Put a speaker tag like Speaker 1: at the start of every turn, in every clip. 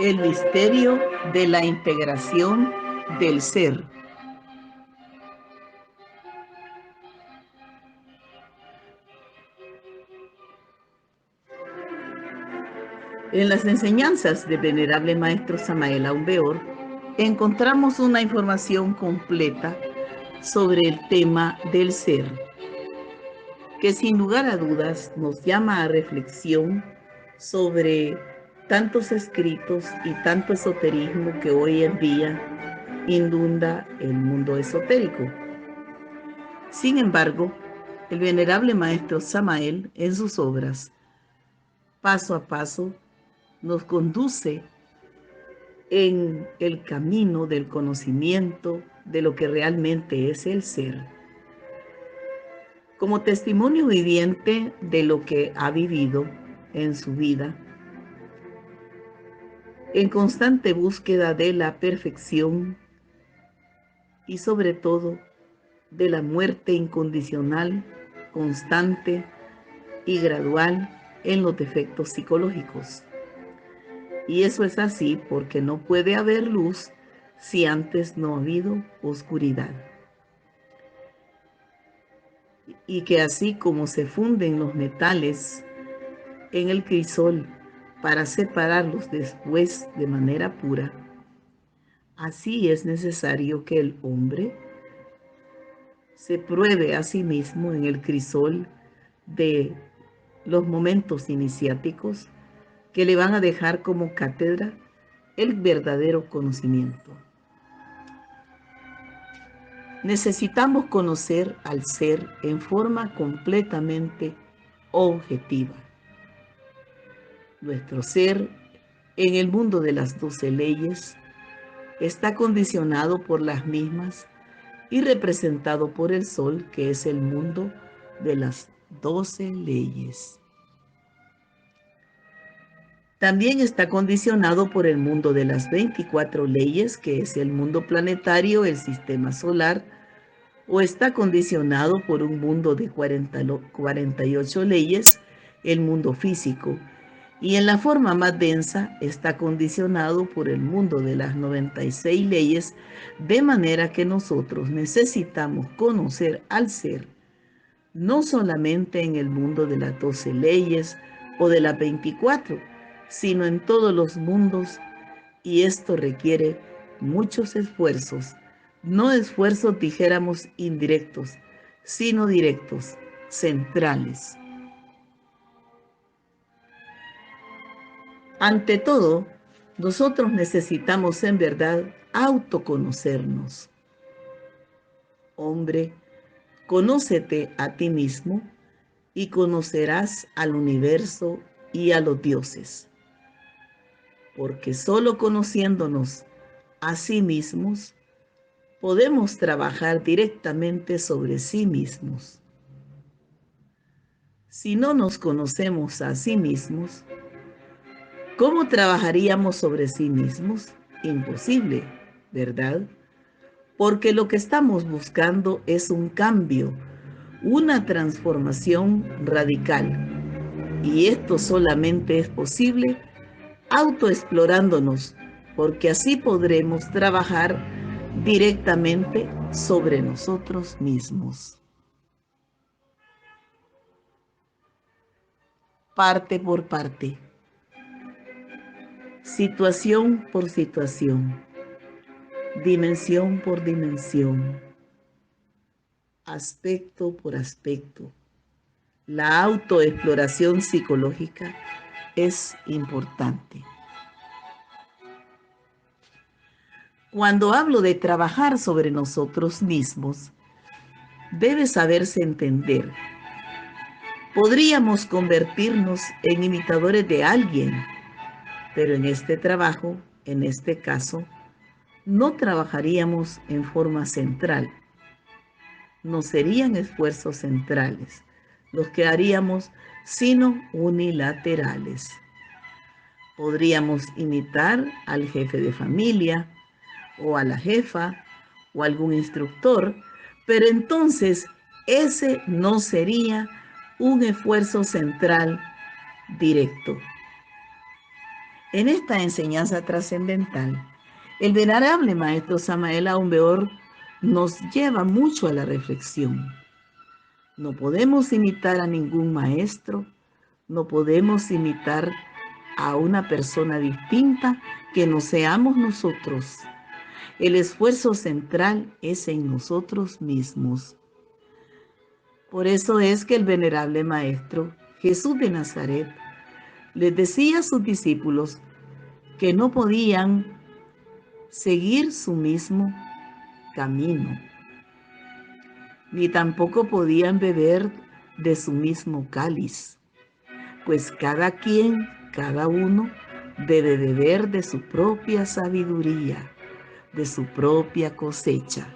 Speaker 1: El misterio de la integración del ser. En las enseñanzas del venerable maestro Samael Aun Weor, encontramos una información completa sobre el tema del ser, que sin lugar a dudas nos llama a reflexión sobre tantos escritos y tanto esoterismo que hoy en día inunda el mundo esotérico. Sin embargo, el venerable maestro Samael, en sus obras, paso a paso, nos conduce en el camino del conocimiento de lo que realmente es el ser. Como testimonio viviente de lo que ha vivido en su vida, en constante búsqueda de la perfección y sobre todo de la muerte incondicional, constante y gradual en los defectos psicológicos. Y eso es así porque no puede haber luz si antes no ha habido oscuridad. Y que así como se funden los metales en el crisol para separarlos después de manera pura, así es necesario que el hombre se pruebe a sí mismo en el crisol de los momentos iniciáticos que le van a dejar como cátedra el verdadero conocimiento. Necesitamos conocer al ser en forma completamente objetiva. Nuestro ser en el mundo de las 12 leyes está condicionado por las mismas y representado por el sol, que es el mundo de las 12 leyes. También está condicionado por el mundo de las 24 leyes, que es el mundo planetario, el sistema solar, o está condicionado por un mundo de 48 leyes, el mundo físico, y en la forma más densa está condicionado por el mundo de las 96 leyes, de manera que nosotros necesitamos conocer al ser, no solamente en el mundo de las 12 leyes o de las 24, sino en todos los mundos, y esto requiere muchos esfuerzos, no esfuerzos dijéramos indirectos, sino directos, centrales. Ante todo, nosotros necesitamos en verdad autoconocernos. Hombre, conócete a ti mismo y conocerás al universo y a los dioses. Porque solo conociéndonos a sí mismos, podemos trabajar directamente sobre sí mismos. Si no nos conocemos a sí mismos, ¿cómo trabajaríamos sobre sí mismos? Imposible, ¿verdad? Porque lo que estamos buscando es un cambio, una transformación radical. Y esto solamente es posible autoexplorándonos, porque así podremos trabajar directamente sobre nosotros mismos. Parte por parte, situación por situación, dimensión por dimensión, aspecto por aspecto. La autoexploración psicológica es importante. Cuando hablo de trabajar sobre nosotros mismos, debe saberse entender. Podríamos convertirnos en imitadores de alguien, pero en este trabajo, en este caso, no trabajaríamos en forma central. No serían esfuerzos centrales los que haríamos, sino unilaterales. Podríamos imitar al jefe de familia, o a la jefa, o algún instructor, pero entonces ese no sería un esfuerzo central directo. En esta enseñanza trascendental, el venerable maestro Samael Aun Weor nos lleva mucho a la reflexión. No podemos imitar a ningún maestro, no podemos imitar a una persona distinta que no seamos nosotros. El esfuerzo central es en nosotros mismos. Por eso es que el venerable maestro Jesús de Nazaret les decía a sus discípulos que no podían seguir su mismo camino, ni tampoco podían beber de su mismo cáliz, pues cada quien, cada uno, debe beber de su propia sabiduría, de su propia cosecha.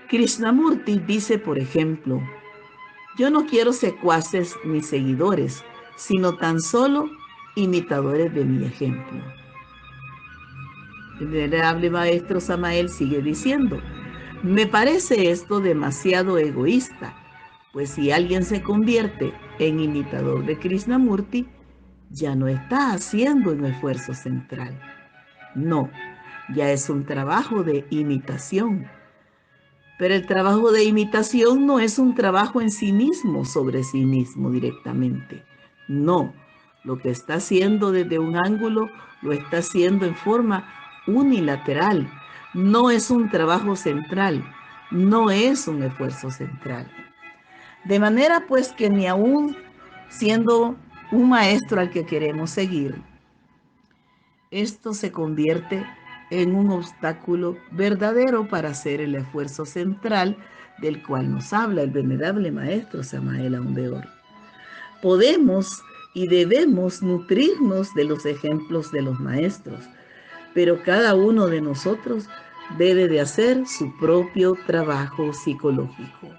Speaker 1: Krishnamurti dice, por ejemplo, yo no quiero secuaces ni seguidores, sino tan solo imitadores de mi ejemplo. El venerable maestro Samael sigue diciendo, me parece esto demasiado egoísta, pues si alguien se convierte en imitador de Krishnamurti, ya no está haciendo un esfuerzo central. No, ya es un trabajo de imitación. Pero el trabajo de imitación no es un trabajo en sí mismo, sobre sí mismo directamente. No, lo que está haciendo desde un ángulo, lo está haciendo en forma unilateral. No es un trabajo central, no es un esfuerzo central. De manera pues que ni aún siendo un maestro al que queremos seguir, esto se convierte en un obstáculo verdadero para hacer el esfuerzo central del cual nos habla el venerable maestro Samael Aun Weor. Podemos y debemos nutrirnos de los ejemplos de los maestros, pero cada uno de nosotros debe de hacer su propio trabajo psicológico.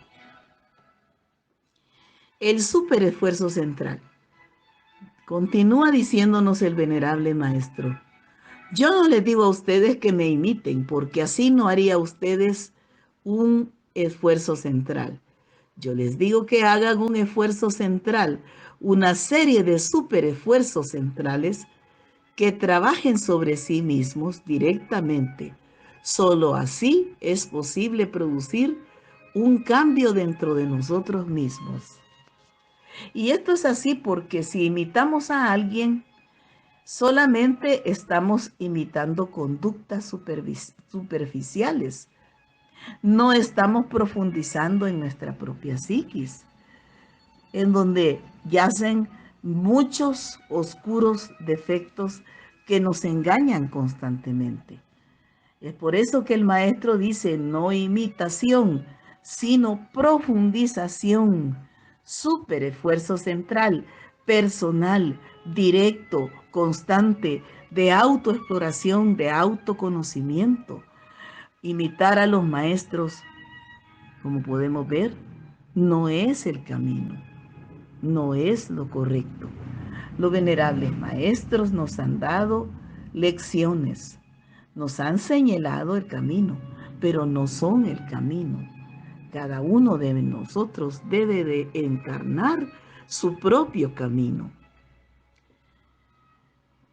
Speaker 1: El superesfuerzo central. Continúa diciéndonos el venerable maestro. Yo no les digo a ustedes que me imiten, porque así no haría ustedes un esfuerzo central. Yo les digo que hagan un esfuerzo central, una serie de superesfuerzos centrales que trabajen sobre sí mismos directamente. Solo así es posible producir un cambio dentro de nosotros mismos. Y esto es así porque si imitamos a alguien, solamente estamos imitando conductas superficiales. No estamos profundizando en nuestra propia psiquis, en donde yacen muchos oscuros defectos que nos engañan constantemente. Es por eso que el maestro dice no imitación, sino profundización, superesfuerzo central, personal, directo, constante, de autoexploración, de autoconocimiento. Imitar a los maestros, como podemos ver, no es el camino, no es lo correcto. Los venerables maestros nos han dado lecciones, nos han señalado el camino, pero no son el camino. Cada uno de nosotros debe de encarnar su propio camino.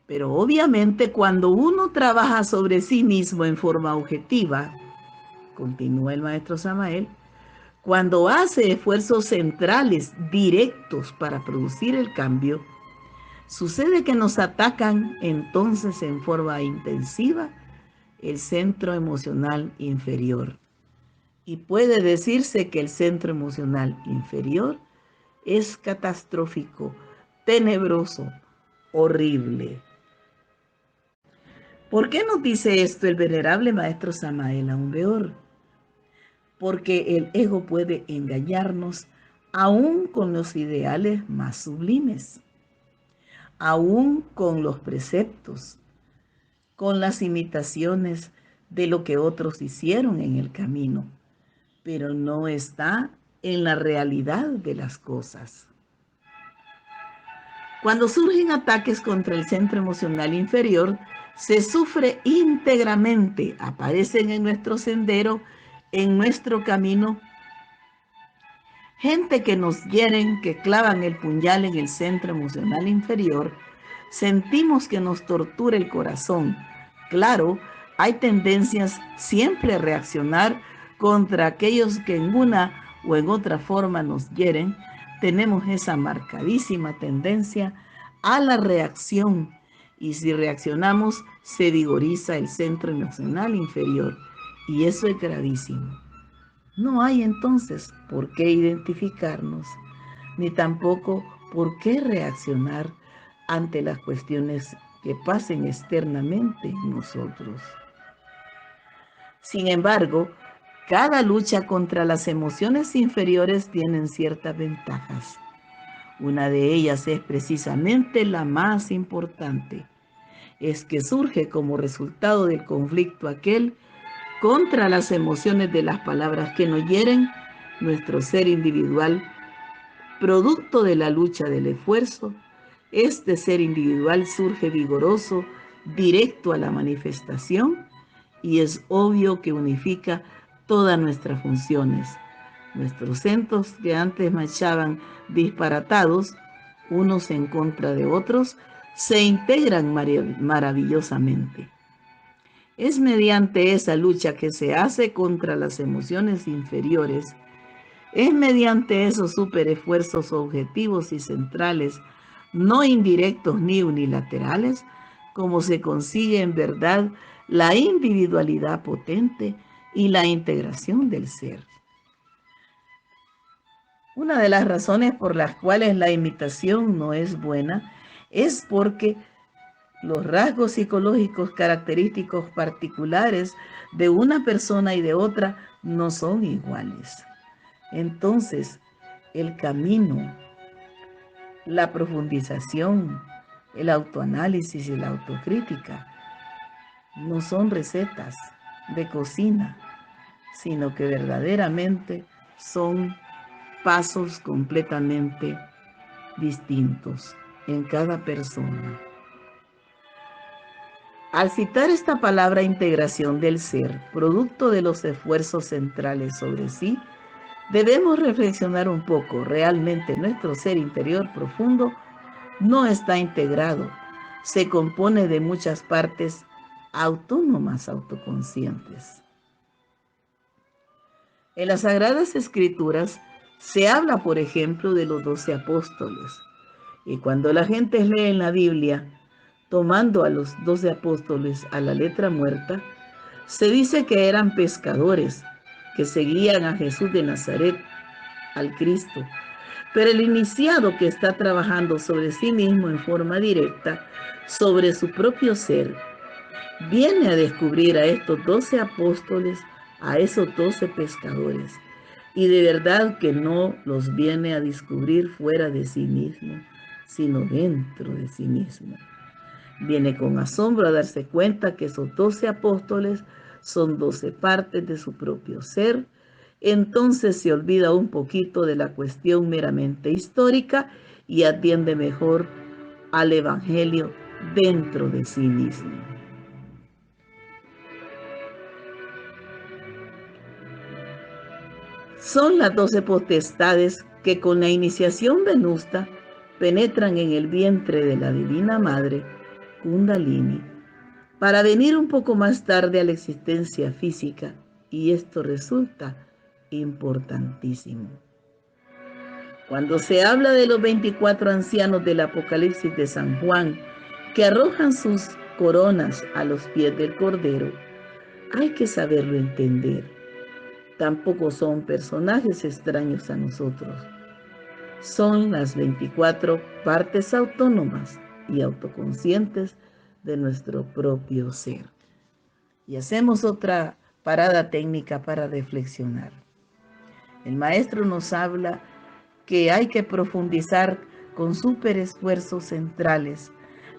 Speaker 1: Pero obviamente cuando uno trabaja sobre sí mismo en forma objetiva, continúa el maestro Samael, cuando hace esfuerzos centrales directos para producir el cambio, sucede que nos atacan entonces en forma intensiva el centro emocional inferior. Y puede decirse que el centro emocional inferior es catastrófico, tenebroso, horrible. ¿Por qué nos dice esto el venerable maestro Samael Aun Weor? Porque el ego puede engañarnos aún con los ideales más sublimes, aún con los preceptos, con las imitaciones de lo que otros hicieron en el camino, pero no está en la realidad de las cosas. Cuando surgen ataques contra el centro emocional inferior, se sufre íntegramente, aparecen en nuestro sendero, en nuestro camino, gente que nos hieren, que clavan el puñal en el centro emocional inferior sentimos que nos tortura el corazón. Claro, hay tendencias siempre a reaccionar contra aquellos que en una o en otra forma nos hieren. Tenemos esa marcadísima tendencia a la reacción, y si reaccionamos se vigoriza el centro emocional inferior, y eso es gravísimo. No hay entonces por qué identificarnos, ni tampoco por qué reaccionar ante las cuestiones que pasen externamente en nosotros. Sin embargo, cada lucha contra las emociones inferiores tiene ciertas ventajas. Una de ellas es precisamente la más importante, es que surge como resultado del conflicto aquel contra las emociones de las palabras que nos hieren nuestro ser individual, producto de la lucha del esfuerzo. Este ser individual surge vigoroso, directo a la manifestación, y es obvio que unifica todas nuestras funciones. Nuestros centros que antes marchaban disparatados, unos en contra de otros, se integran maravillosamente. Es mediante esa lucha que se hace contra las emociones inferiores, es mediante esos superesfuerzos objetivos y centrales, no indirectos ni unilaterales, como se consigue en verdad la individualidad potente y la integración del ser. Una de las razones por las cuales la imitación no es buena es porque los rasgos psicológicos característicos particulares de una persona y de otra no son iguales. Entonces, el camino, la profundización, el autoanálisis y la autocrítica no son recetas de cocina, sino que verdaderamente son pasos completamente distintos en cada persona. Al citar esta palabra integración del ser, producto de los esfuerzos centrales sobre sí, debemos reflexionar un poco. Realmente nuestro ser interior profundo no está integrado, se compone de muchas partes autónomas, autoconscientes. En las Sagradas Escrituras se habla, por ejemplo, de los 12 apóstoles. Y cuando la gente lee en la Biblia, tomando a los 12 apóstoles a la letra muerta, se dice que eran pescadores que seguían a Jesús de Nazaret, al Cristo. Pero el iniciado que está trabajando sobre sí mismo en forma directa, sobre su propio ser, viene a descubrir a estos 12 apóstoles, a esos 12 pescadores, y de verdad que no los viene a descubrir fuera de sí mismo, sino dentro de sí mismo. Viene con asombro a darse cuenta que esos 12 apóstoles son 12 partes de su propio ser. Entonces se olvida un poquito de la cuestión meramente histórica y atiende mejor al Evangelio dentro de sí mismo. Son las 12 potestades que con la iniciación venusta penetran en el vientre de la Divina Madre, Kundalini, para venir un poco más tarde a la existencia física, y esto resulta importantísimo. Cuando se habla de los 24 ancianos del Apocalipsis de San Juan, que arrojan sus coronas a los pies del Cordero, hay que saberlo entender. Tampoco son personajes extraños a nosotros. Son las 24 partes autónomas y autoconscientes de nuestro propio ser. Y hacemos otra parada técnica para reflexionar. El maestro nos habla que hay que profundizar con superesfuerzos centrales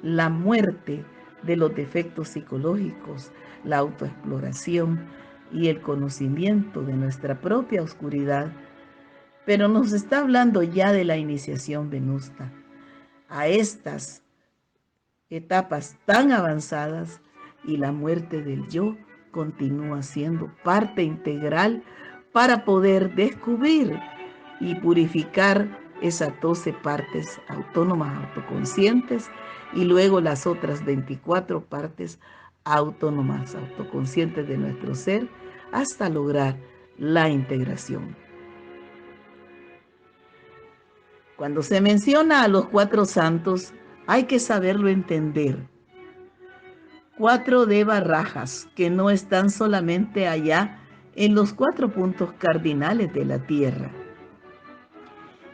Speaker 1: la muerte de los defectos psicológicos, la autoexploración y el conocimiento de nuestra propia oscuridad, pero nos está hablando ya de la iniciación venusta. A estas etapas tan avanzadas, y la muerte del yo continúa siendo parte integral para poder descubrir y purificar esas 12 partes autónomas autoconscientes y luego las otras 24 partes autónomas autoconscientes de nuestro ser hasta lograr la integración. Cuando se menciona a los 4 santos, hay que saberlo entender. 4 deva rajas que no están solamente allá en los 4 puntos cardinales de la tierra.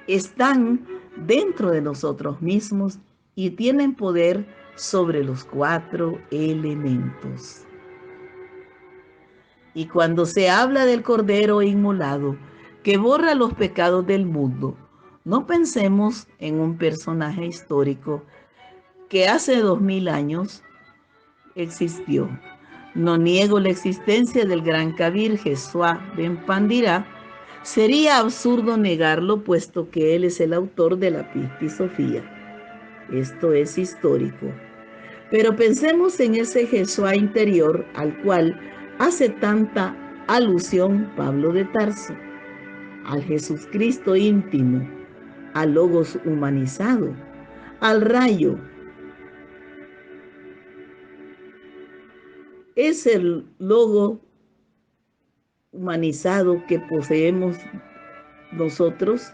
Speaker 1: Están dentro de nosotros mismos y tienen poder sobre los 4 elementos. Y cuando se habla del Cordero inmolado que borra los pecados del mundo, no pensemos en un personaje histórico que hace 2000 años existió. No niego la existencia del gran Kabir Jesúa ben Pandira. Sería absurdo negarlo, puesto que él es el autor de la Piti Sofía. Esto es histórico. Pero pensemos en ese Jesúa interior al cual hace tanta alusión Pablo de Tarso, al Jesucristo íntimo, al Logos humanizado, al rayo. Es el logo humanizado que poseemos nosotros,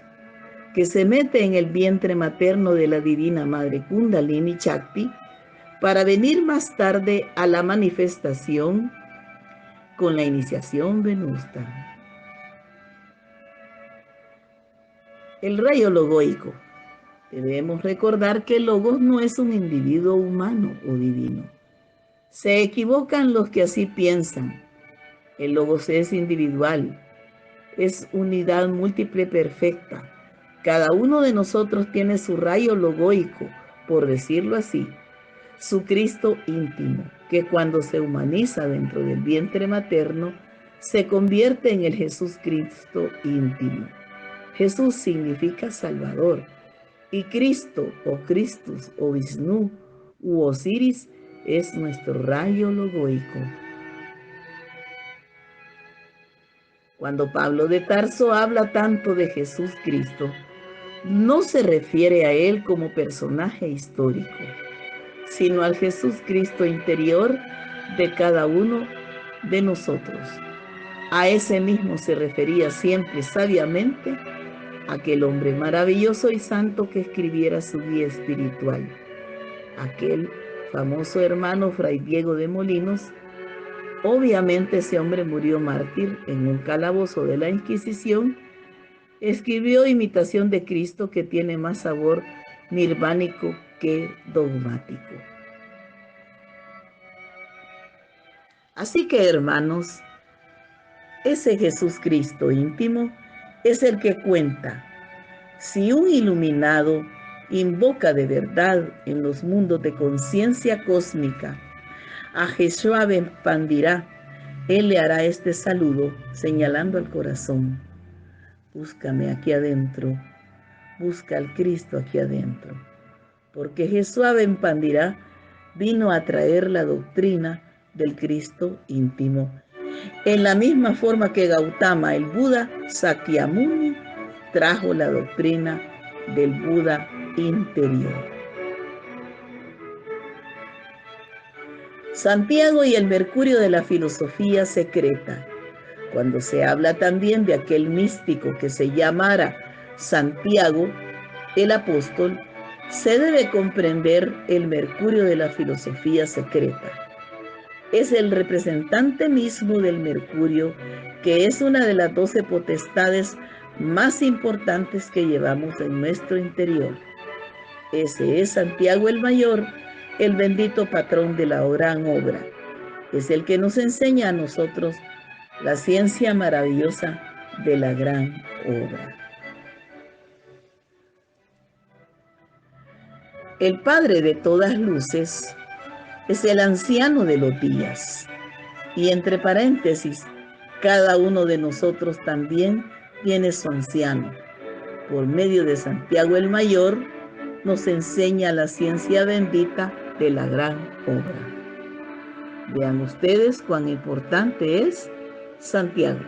Speaker 1: que se mete en el vientre materno de la divina madre Kundalini Shakti para venir más tarde a la manifestación con la iniciación venusta. El rayo logoico. Debemos recordar que el logos no es un individuo humano o divino. Se equivocan los que así piensan. El logos es individual, es unidad múltiple perfecta. Cada uno de nosotros tiene su rayo logoico, por decirlo así, su Cristo íntimo, que cuando se humaniza dentro del vientre materno, se convierte en el Jesús Cristo íntimo. Jesús significa Salvador, y Cristo o Christus o Vishnu u Osiris es nuestro rayo logoico. Cuando Pablo de Tarso habla tanto de Jesús Cristo, no se refiere a él como personaje histórico, sino al Jesús Cristo interior de cada uno de nosotros. A ese mismo se refería siempre sabiamente aquel hombre maravilloso y santo que escribiera su guía espiritual, aquel famoso hermano Fray Diego de Molinos. Obviamente ese hombre murió mártir en un calabozo de la Inquisición. Escribió Imitación de Cristo, que tiene más sabor nirvánico que dogmático. Así que, hermanos, ese Jesús Cristo íntimo es el que cuenta. Si un iluminado invoca de verdad en los mundos de conciencia cósmica a Jesúa ben Pandira, él le hará este saludo señalando al corazón. Búscame aquí adentro, busca al Cristo aquí adentro, porque Jesúa ben Pandira vino a traer la doctrina del Cristo íntimo, en la misma forma que Gautama, el Buda Sakyamuni, trajo la doctrina del Buda interior. Santiago y el Mercurio de la filosofía secreta. Cuando se habla también de aquel místico que se llamara Santiago, el apóstol, se debe comprender el Mercurio de la filosofía secreta. Es el representante mismo del Mercurio, que es una de las 12 potestades más importantes que llevamos en nuestro interior. Ese es Santiago el Mayor, el bendito patrón de la gran obra. Es el que nos enseña a nosotros la ciencia maravillosa de la gran obra. El Padre de todas luces es el anciano de los días. Y entre paréntesis, cada uno de nosotros también tiene su anciano. Por medio de Santiago el Mayor, nos enseña la ciencia bendita de la gran obra. Vean ustedes cuán importante es Santiago.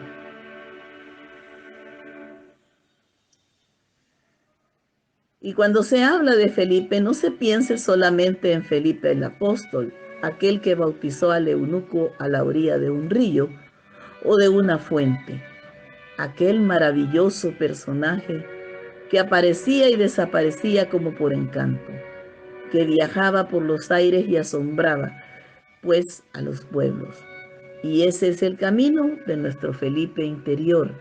Speaker 1: Y cuando se habla de Felipe, no se piense solamente en Felipe el apóstol, aquel que bautizó al eunuco a la orilla de un río o de una fuente, aquel maravilloso personaje que aparecía y desaparecía como por encanto, que viajaba por los aires y asombraba, pues, a los pueblos. Y ese es el camino de nuestro Felipe interior,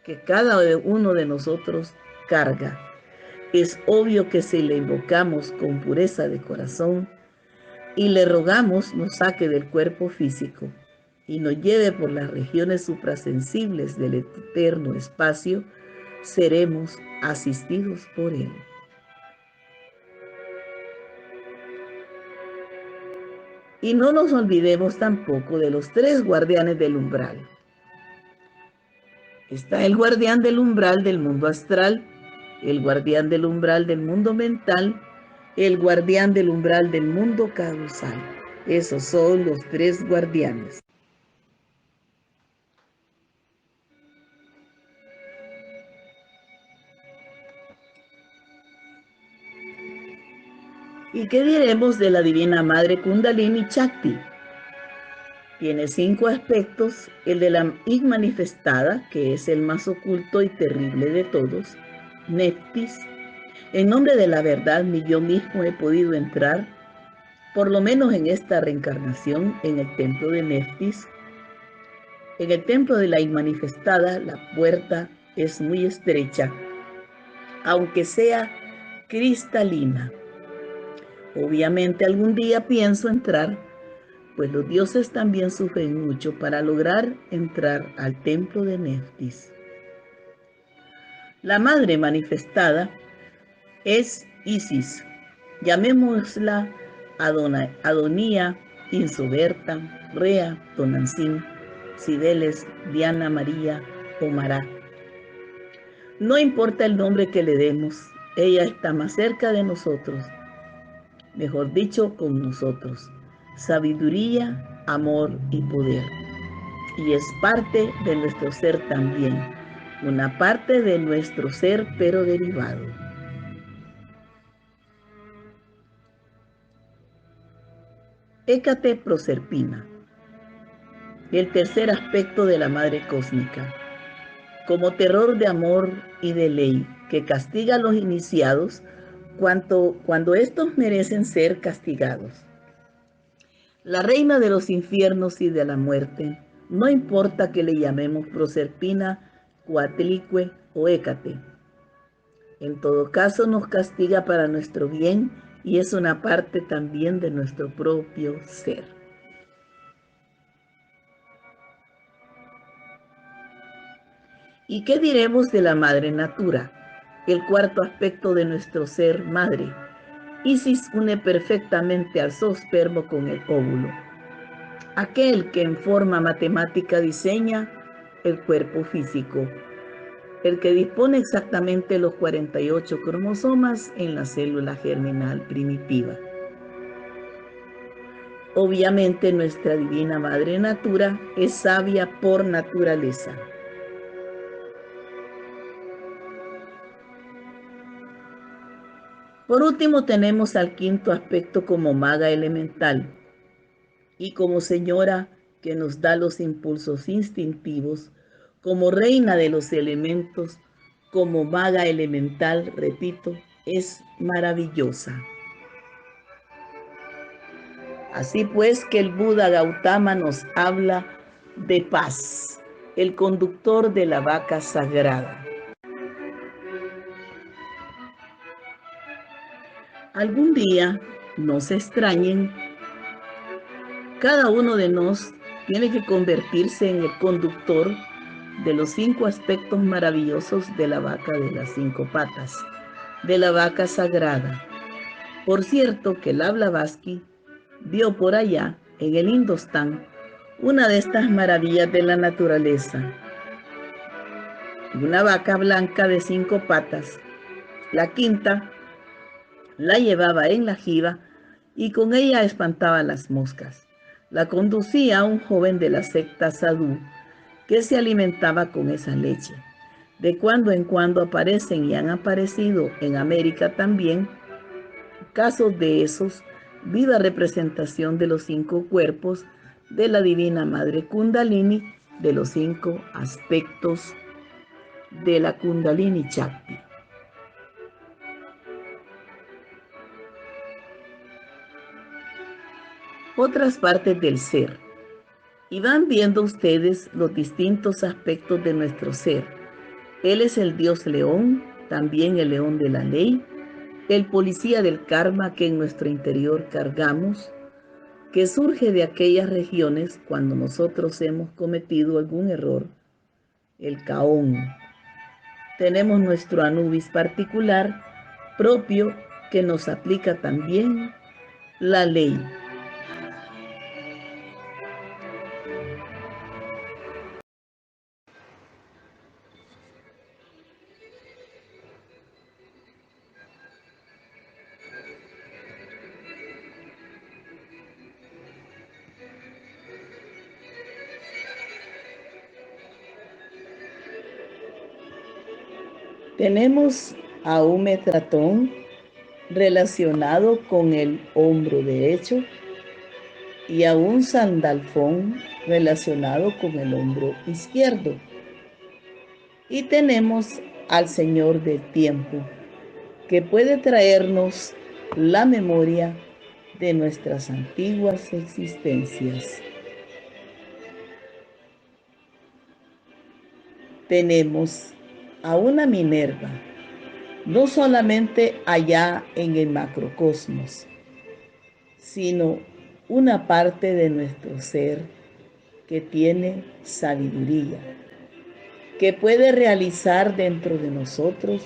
Speaker 1: que cada uno de nosotros carga. Es obvio que si le invocamos con pureza de corazón y le rogamos nos saque del cuerpo físico y nos lleve por las regiones suprasensibles del eterno espacio, seremos asistidos por él. Y no nos olvidemos tampoco de los tres guardianes del umbral. Está el guardián del umbral del mundo astral, el guardián del umbral del mundo mental, el guardián del umbral del mundo causal. Esos son los tres guardianes. ¿Y qué diremos de la Divina Madre Kundalini Chakti? Tiene 5 aspectos: el de la inmanifestada, que es el más oculto y terrible de todos, Neftis. En nombre de la verdad, ni yo mismo he podido entrar, por lo menos en esta reencarnación, en el templo de Neftis. En el templo de la inmanifestada, la puerta es muy estrecha, aunque sea cristalina. Obviamente algún día pienso entrar, pues los dioses también sufren mucho para lograr entrar al templo de Neftis. La madre manifestada es Isis, llamémosla Adonía, Insoberta, Rea, Tonantzin, Cibeles, Diana, María o Mará. No importa el nombre que le demos, ella está más cerca de nosotros, mejor dicho, con nosotros. Sabiduría, amor y poder. Y es parte de nuestro ser también, una parte de nuestro ser pero derivado. Hécate Proserpina, el tercer aspecto de la Madre Cósmica, como terror de amor y de ley, que castiga a los iniciados cuando estos merecen ser castigados. La reina de los infiernos y de la muerte, no importa que le llamemos Proserpina, Coatlicue o Hécate. En todo caso nos castiga para nuestro bien y es una parte también de nuestro propio ser. ¿Y qué diremos de la Madre Natura? El cuarto aspecto de nuestro ser madre. Isis une perfectamente al zoospermo con el óvulo, aquel que en forma matemática diseña el cuerpo físico, el que dispone exactamente los 48 cromosomas en la célula germinal primitiva. Obviamente nuestra divina Madre Natura es sabia por naturaleza. Por último tenemos al quinto aspecto como maga elemental y como señora que nos da los impulsos instintivos, como reina de los elementos, como maga elemental, repito, es maravillosa. Así pues que el Buda Gautama nos habla de paz, el conductor de la vaca sagrada. Algún día, no se extrañen, cada uno de nos tiene que convertirse en el conductor de los 5 aspectos maravillosos de la vaca de las 5 patas, de la vaca sagrada. Por cierto que la Blavatsky vio por allá, en el Indostán, una de estas maravillas de la naturaleza. Una vaca blanca de 5 patas. La quinta la llevaba en la jiba y con ella espantaba las moscas. La conducía un joven de la secta sadú que se alimentaba con esa leche. De cuando en cuando aparecen y han aparecido en América también casos de esos, viva representación de los 5 cuerpos de la Divina Madre Kundalini, de los 5 aspectos de la Kundalini Chakti. Otras partes del ser. Y van viendo ustedes los distintos aspectos de nuestro ser. Él es el Dios león, también el león de la ley, el policía del karma que en nuestro interior cargamos, que surge de aquellas regiones cuando nosotros hemos cometido algún error, el Caón. Tenemos nuestro Anubis particular, propio, que nos aplica también la ley. Tenemos a un metratón relacionado con el hombro derecho y a un sandalfón relacionado con el hombro izquierdo. Y tenemos al Señor del tiempo, que puede traernos la memoria de nuestras antiguas existencias. Tenemos a una Minerva, no solamente allá en el macrocosmos, sino una parte de nuestro ser que tiene sabiduría, que puede realizar dentro de nosotros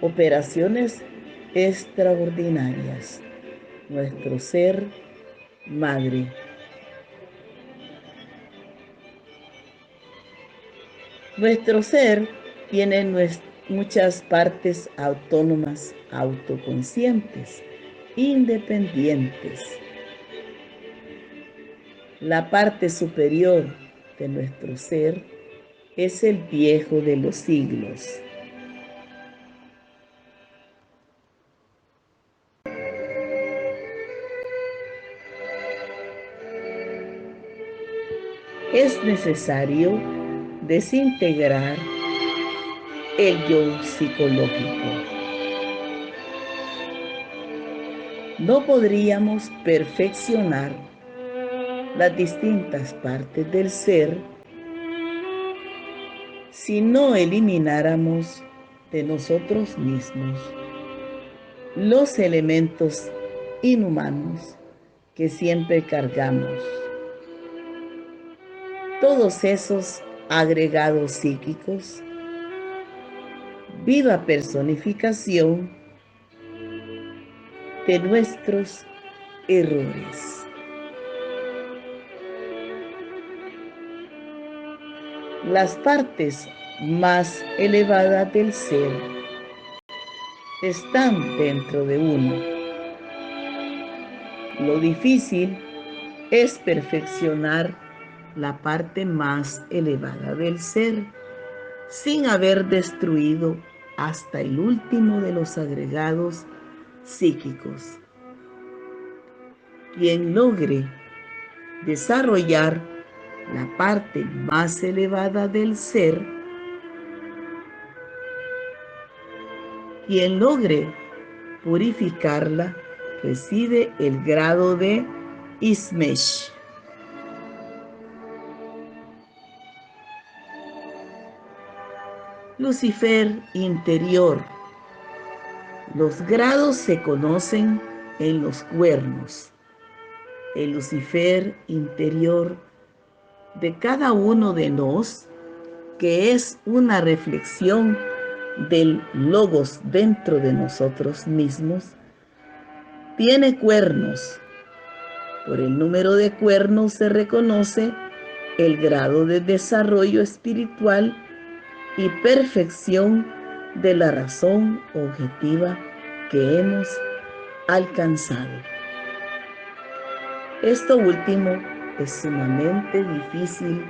Speaker 1: operaciones extraordinarias. Nuestro ser madre. Nuestro ser tiene muchas partes autónomas, autoconscientes, independientes. La parte superior de nuestro ser es el viejo de los siglos. Es necesario desintegrar el yo psicológico. No podríamos perfeccionar las distintas partes del ser si no elimináramos de nosotros mismos los elementos inhumanos que siempre cargamos. Todos esos agregados psíquicos, viva personificación de nuestros errores. Las partes más elevadas del ser están dentro de uno. Lo difícil es perfeccionar la parte más elevada del ser sin haber destruido hasta el último de los agregados psíquicos. Quien logre desarrollar la parte más elevada del ser, quien logre purificarla, recibe el grado de Ismesh. Lucifer interior. Los grados se conocen en los cuernos. El Lucifer interior de cada uno de nos, que es una reflexión del logos dentro de nosotros mismos, tiene cuernos. Por el número de cuernos se reconoce el grado de desarrollo espiritual y perfección de la razón objetiva que hemos alcanzado. Esto último es sumamente difícil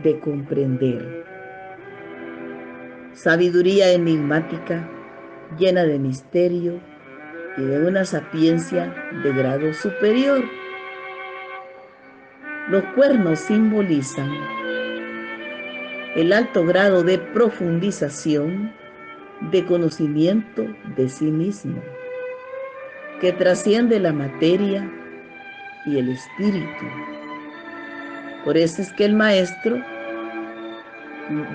Speaker 1: de comprender. sabiduría enigmática, llena de misterio y de una sapiencia de grado superior. Los cuernos simbolizan el alto grado de profundización, de conocimiento de sí mismo, que trasciende la materia y el espíritu. Por eso es que el maestro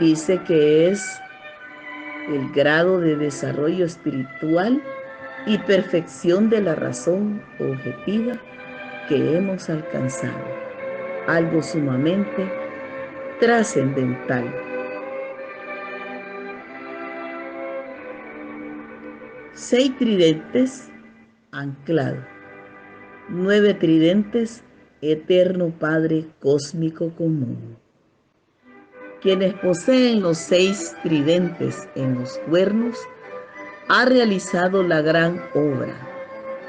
Speaker 1: dice que es el grado de desarrollo espiritual y perfección de la razón objetiva que hemos alcanzado, algo sumamente trascendental. 6 tridentes anclados, 9 tridentes, eterno Padre cósmico común. Quienes poseen los 6 tridentes en los cuernos han realizado la gran obra,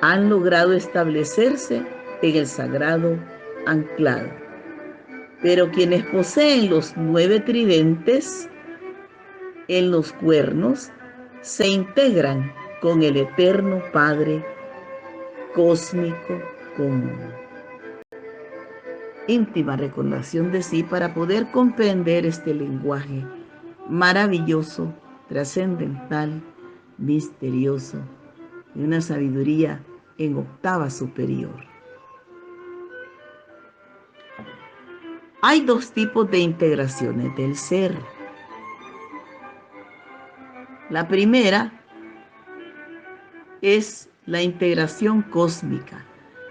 Speaker 1: han logrado establecerse en el sagrado anclado. Pero quienes poseen los 9 tridentes en los cuernos se integran con el eterno Padre cósmico común. Íntima recordación de sí para poder comprender este lenguaje maravilloso, trascendental, misterioso y una sabiduría en octava superior. Hay 2 tipos de integraciones del ser. La primera es la integración cósmica,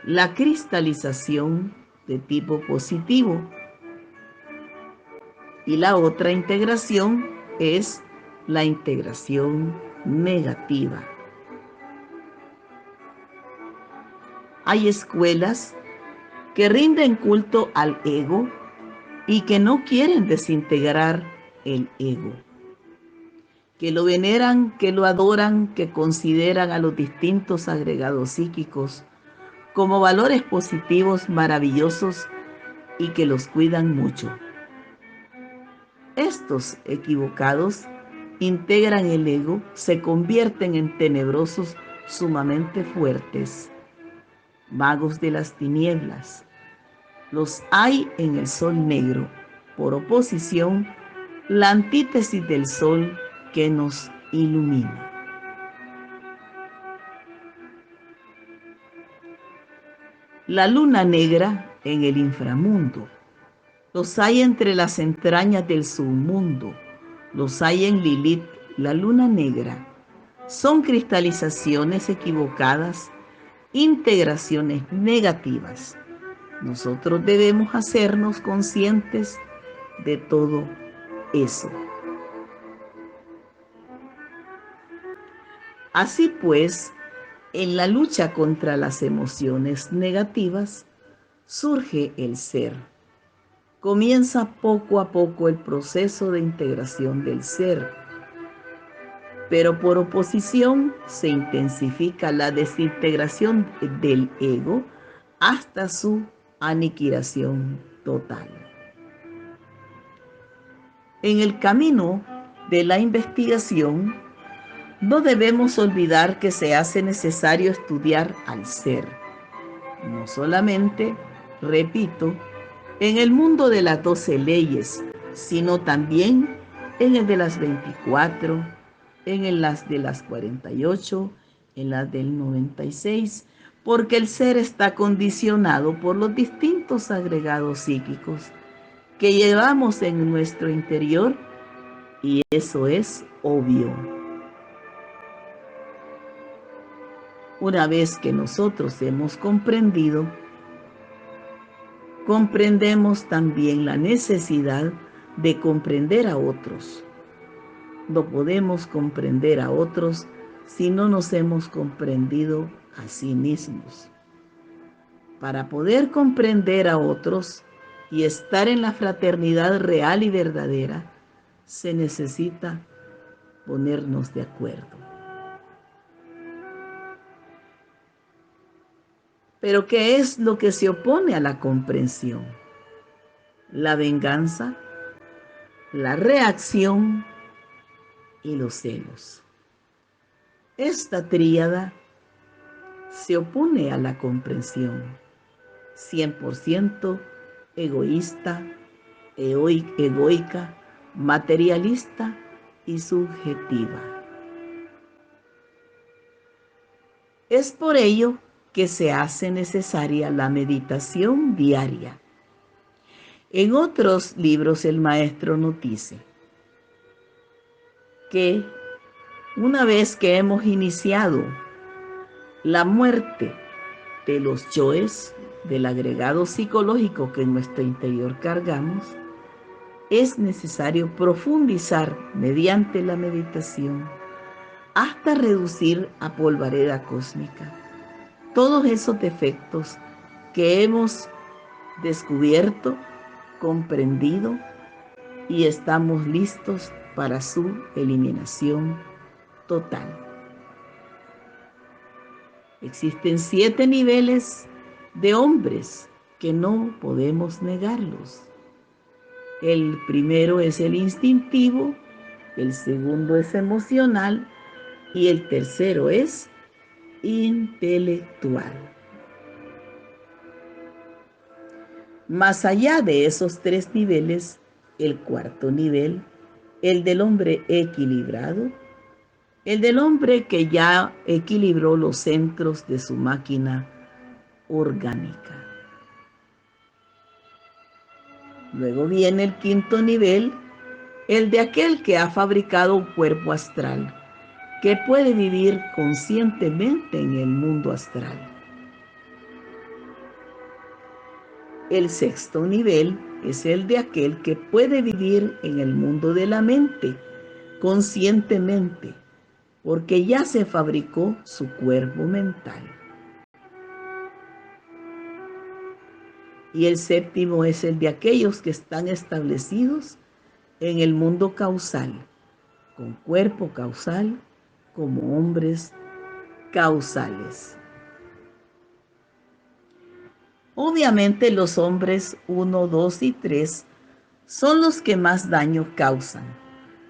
Speaker 1: la cristalización de tipo positivo. Y la otra integración es la integración negativa. Hay escuelas que rinden culto al ego y que no quieren desintegrar el ego, que lo veneran, que lo adoran, que consideran a los distintos agregados psíquicos como valores positivos maravillosos y que los cuidan mucho. Estos equivocados integran el ego, se convierten en tenebrosos sumamente fuertes, magos de las tinieblas. Los hay en el sol negro, por oposición, la antítesis del sol que nos ilumina. La luna negra en el inframundo. Los hay entre las entrañas del submundo. Los hay en Lilith, la luna negra. Son cristalizaciones equivocadas, integraciones negativas. Nosotros debemos hacernos conscientes de todo eso. Así pues, en la lucha contra las emociones negativas, surge el ser. Comienza poco a poco el proceso de integración del ser, pero por oposición se intensifica la desintegración del ego hasta su aniquilación total. En el camino de la investigación, no debemos olvidar que se hace necesario estudiar al ser, no solamente, repito, en el mundo de las 12 leyes, sino también en el de las 24, en las de las 48, en las del 96, porque el ser está condicionado por los distintos agregados psíquicos que llevamos en nuestro interior, y eso es obvio. Una vez que nosotros hemos comprendido, comprendemos también la necesidad de comprender a otros. No podemos comprender a otros si no nos hemos comprendido a sí mismos. Para poder comprender a otros y estar en la fraternidad real y verdadera, se necesita ponernos de acuerdo. Pero ¿qué es lo que se opone a la comprensión? La venganza, la reacción, y los celos. Esta tríada se opone a la comprensión 100% egoísta, egoica, materialista y subjetiva. Es por ello que se hace necesaria la meditación diaria. En otros libros el maestro nos dice que una vez que hemos iniciado la muerte de los yoes, del agregado psicológico que en nuestro interior cargamos, es necesario profundizar mediante la meditación hasta reducir a polvareda cósmica todos esos defectos que hemos descubierto, comprendido y estamos listos para su eliminación total. Existen 7 niveles de hombres que no podemos negarlos. El primero es el instintivo, el segundo es emocional y el tercero es intelectual. Más allá de esos 3 niveles, el cuarto nivel, el del hombre equilibrado, el del hombre que ya equilibró los centros de su máquina orgánica. Luego viene el quinto nivel, el de aquel que ha fabricado un cuerpo astral, que puede vivir conscientemente en el mundo astral. El sexto nivel es el de aquel que puede vivir en el mundo de la mente, conscientemente, porque ya se fabricó su cuerpo mental. Y el séptimo es el de aquellos que están establecidos en el mundo causal, con cuerpo causal, como hombres causales. Obviamente los hombres 1, 2 y 3 son los que más daño causan.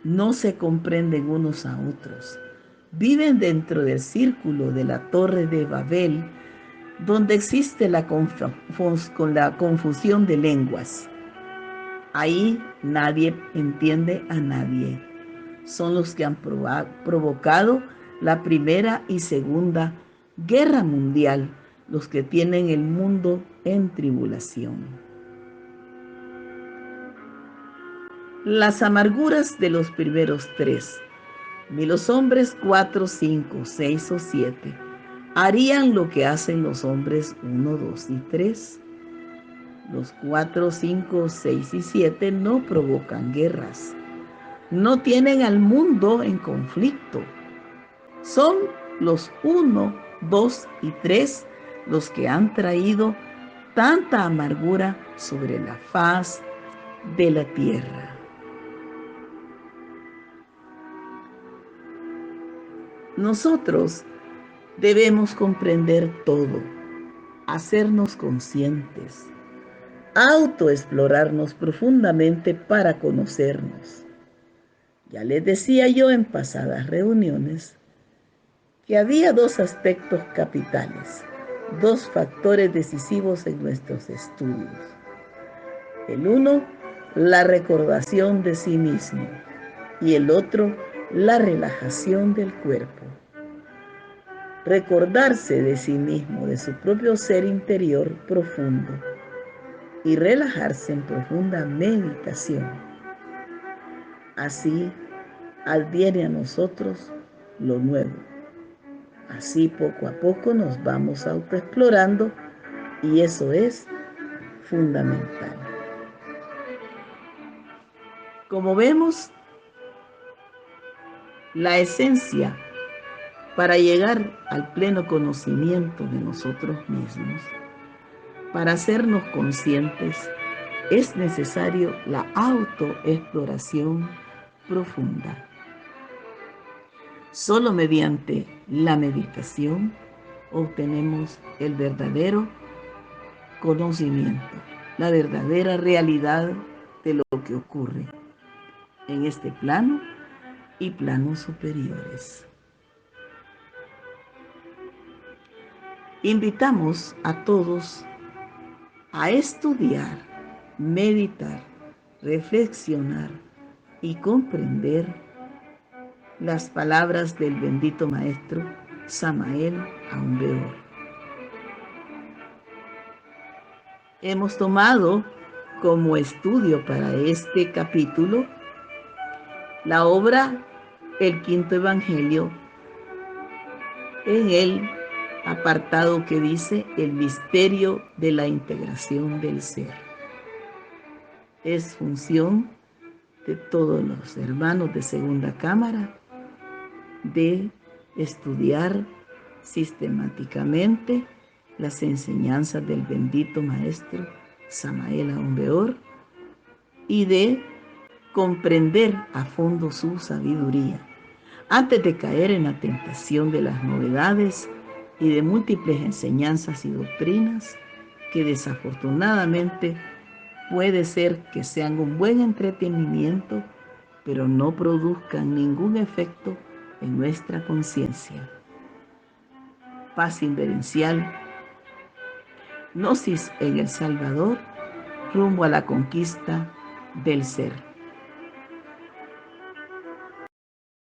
Speaker 1: No se comprenden unos a otros. Viven dentro del círculo de la Torre de Babel, donde existe la confusión de lenguas. Ahí nadie entiende a nadie. Son los que han provocado la Primera y Segunda Guerra Mundial, los que tienen el mundo en tribulación. Las amarguras de los primeros 3, ni los hombres 4, 5, 6 o 7, harían lo que hacen los hombres 1, 2 y 3. Los 4, 5, 6 y 7 no provocan guerras. No tienen al mundo en conflicto. Son los 1, 2 y 3 los que han traído tanta amargura sobre la faz de la tierra. Nosotros debemos comprender todo, hacernos conscientes, autoexplorarnos profundamente para conocernos. Ya les decía yo en pasadas reuniones que había 2 aspectos capitales, 2 factores decisivos en nuestros estudios. El uno, la recordación de sí mismo, y el otro, la relajación del cuerpo. Recordarse de sí mismo, de su propio ser interior profundo, y relajarse en profunda meditación. Así adviene a nosotros lo nuevo. Así poco a poco nos vamos autoexplorando y eso es fundamental. Como vemos, la esencia para llegar al pleno conocimiento de nosotros mismos, para hacernos conscientes, es necesario la autoexploración profunda. Solo mediante la meditación obtenemos el verdadero conocimiento, la verdadera realidad de lo que ocurre en este plano y planos superiores. Invitamos a todos a estudiar, meditar, reflexionar y comprender las palabras del bendito Maestro Samael Aun Weor. Hemos tomado como estudio para este capítulo la obra El Quinto Evangelio en el apartado que dice el misterio de la integración del ser. Es función de todos los hermanos de Segunda Cámara de estudiar sistemáticamente las enseñanzas del bendito Maestro Samael Aun Weor y de comprender a fondo su sabiduría antes de caer en la tentación de las novedades y de múltiples enseñanzas y doctrinas que desafortunadamente puede ser que sean un buen entretenimiento, pero no produzcan ningún efecto en nuestra conciencia. Paz inverencial, gnosis en El Salvador, rumbo a la conquista del ser.